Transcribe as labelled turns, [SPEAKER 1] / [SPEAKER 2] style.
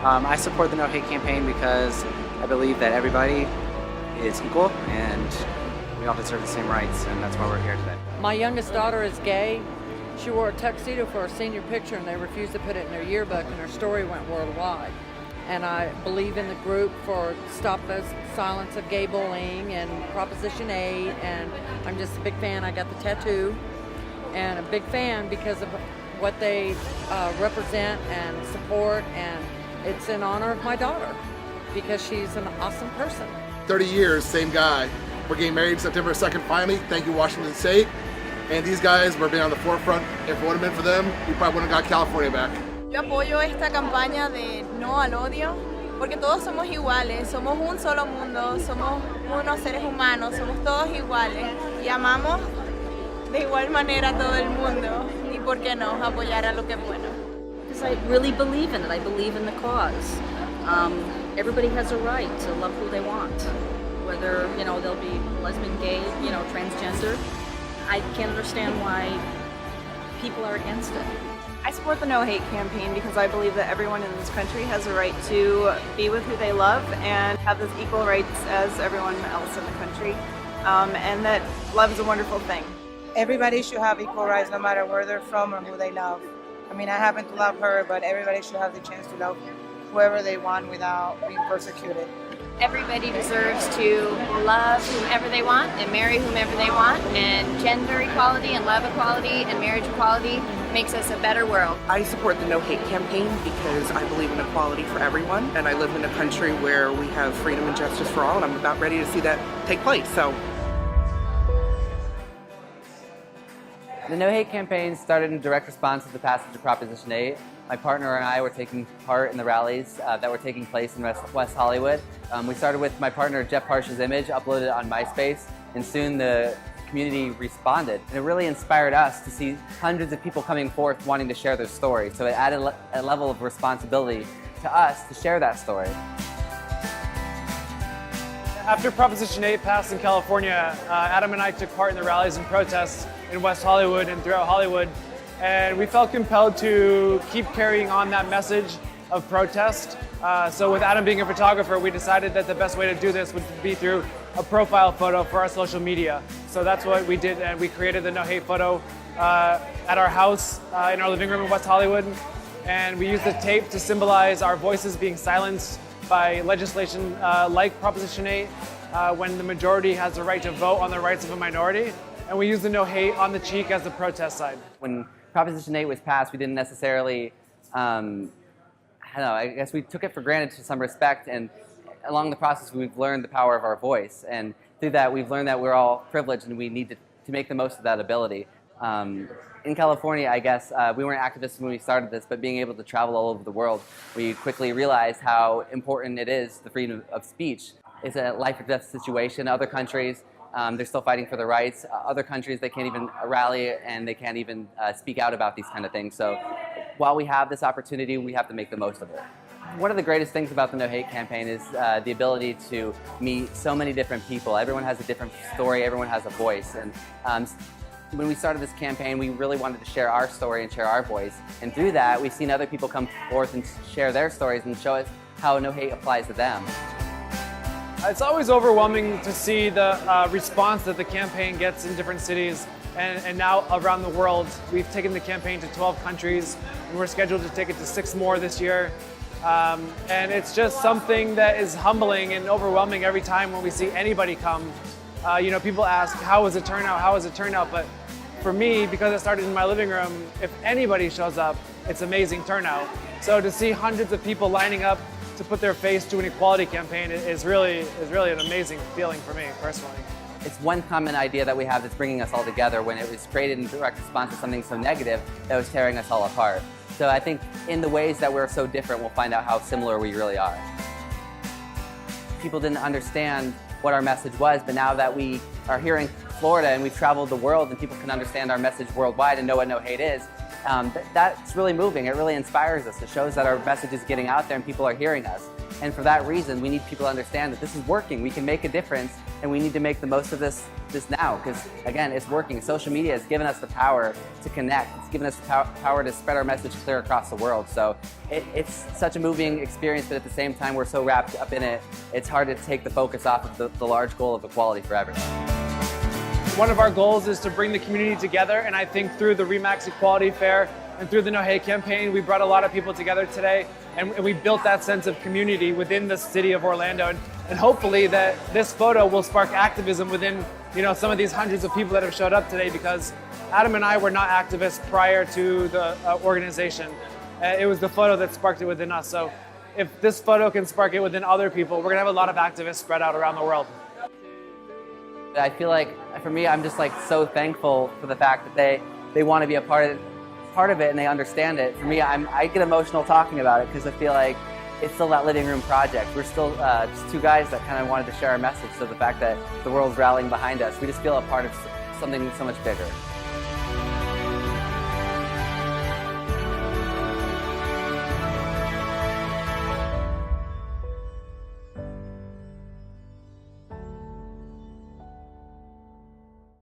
[SPEAKER 1] I support the No Hate campaign because I believe that everybody is equal and we all deserve the same rights, and that's why we're here today.
[SPEAKER 2] My youngest daughter is gay. She wore a tuxedo for her senior picture and they refused to put it in their yearbook, and her story went worldwide. And I believe in the group for Stop the Silence of Gay Bullying and Proposition 8, and I'm just a big fan. I got the tattoo, and a big fan because of what they represent and support, and it's in honor of my daughter because she's an awesome person.
[SPEAKER 3] 30 years, same guy. We're getting married September 2nd finally. Thank you, Washington State. And these guys were being on the forefront. If it would have been for them, we probably wouldn't have got California back.
[SPEAKER 4] Yo apoyo esta campaña de no al odio, porque todos somos iguales, somos un solo mundo, somos unos seres humanos, somos todos iguales y amamos de igual manera a todo el mundo, y por qué no apoyar a lo que es bueno.
[SPEAKER 5] Because I really believe in it. I believe in the cause. Everybody has a right to love who they want, whether they'll be lesbian, gay, transgender. I can't understand why people are against it.
[SPEAKER 4] I support the No Hate campaign because I believe that everyone in this country has a right to be with who they love and have those equal rights as everyone else in the country, and that love is a wonderful thing.
[SPEAKER 6] Everybody should have equal rights no matter where they're from or who they love. I mean, I happen to love her, but everybody should have the chance to love whoever they want without being persecuted.
[SPEAKER 7] Everybody deserves to love whomever they want and marry whomever they want, and gender equality and love equality and marriage equality makes us a better world.
[SPEAKER 8] I support the No Hate campaign because I believe in equality for everyone, and I live in a country where we have freedom and justice for all, and I'm about ready to see that take place. So,
[SPEAKER 9] the No Hate campaign started in direct response to the passage of Proposition 8. My partner and I were taking part in the rallies that were taking place in West Hollywood. We started with my partner Jeff Parsh's image, uploaded it on MySpace, and soon the community responded. And it really inspired us to see hundreds of people coming forth wanting to share their story. So it added a level of responsibility to us to share that story.
[SPEAKER 10] After Proposition 8 passed in California, Adam and I took part in the rallies and protests in West Hollywood and throughout Hollywood. And we felt compelled to keep carrying on that message of protest. So with Adam being a photographer, we decided that the best way to do this would be through a profile photo for our social media. So that's what we did, and we created the No Hate photo at our house in our living room in West Hollywood. And we used the tape to symbolize our voices being silenced by legislation like Proposition 8, when the majority has the right to vote on the rights of a minority. And we used the No Hate on the cheek as the protest side.
[SPEAKER 9] When Proposition 8 was passed, we didn't necessarily, I guess we took it for granted to some respect, and along the process we've learned the power of our voice, and through that we've learned that we're all privileged and we need to make the most of that ability. In California, I guess, we weren't activists when we started this, but being able to travel all over the world, we quickly realized how important it is, the freedom of speech. It's a life or death situation. Other countries, they're still fighting for their rights. Other countries, they can't even rally and they can't even speak out about these kind of things. So while we have this opportunity, we have to make the most of it. One of the greatest things about the No Hate campaign is the ability to meet so many different people. Everyone has a different story, everyone has a voice. And when we started this campaign, we really wanted to share our story and share our voice. And through that, we've seen other people come forth and share their stories and show us how No Hate applies to them.
[SPEAKER 10] It's always overwhelming to see the response that the campaign gets in different cities and now around the world. We've taken the campaign to 12 countries, and we're scheduled to take it to 6 more this year. And it's just something that is humbling and overwhelming every time when we see anybody come. People ask, how was it turnout? How was it turnout? But for me, because it started in my living room, if anybody shows up, it's amazing turnout. So to see hundreds of people lining up to put their face to an equality campaign is really an amazing feeling for me personally.
[SPEAKER 9] It's one common idea that we have that's bringing us all together when it was created in direct response to something so negative that was tearing us all apart. So I think in the ways that we're so different, we'll find out how similar we really are. People didn't understand what our message was, but now that we are here in Florida and we've traveled the world and people can understand our message worldwide and know what No Hate is, that's really moving. It really inspires us. It shows that our message is getting out there and people are hearing us. And for that reason, we need people to understand that this is working. We can make a difference, and we need to make the most of this now, because again, it's working. Social media has given us the power to connect. It's given us the power to spread our message clear across the world. So it's such a moving experience, but at the same time, we're so wrapped up in it, it's hard to take the focus off of the large goal of equality for everyone.
[SPEAKER 10] One of our goals is to bring the community together, and I think through the RE/MAX Equality Fair and through the No Hate campaign, we brought a lot of people together today, and we built that sense of community within the city of Orlando. And hopefully that this photo will spark activism within, some of these hundreds of people that have showed up today, because Adam and I were not activists prior to the organization. It was the photo that sparked it within us. So if this photo can spark it within other people, we're gonna have a lot of activists spread out around the world.
[SPEAKER 9] I feel like, for me, I'm just so thankful for the fact that they want to be a part of it and they understand it. For me, I get emotional talking about it because I feel like it's still that living room project. We're still just two guys that kind of wanted to share our message. So the fact that the world's rallying behind us, we just feel a part of something so much bigger.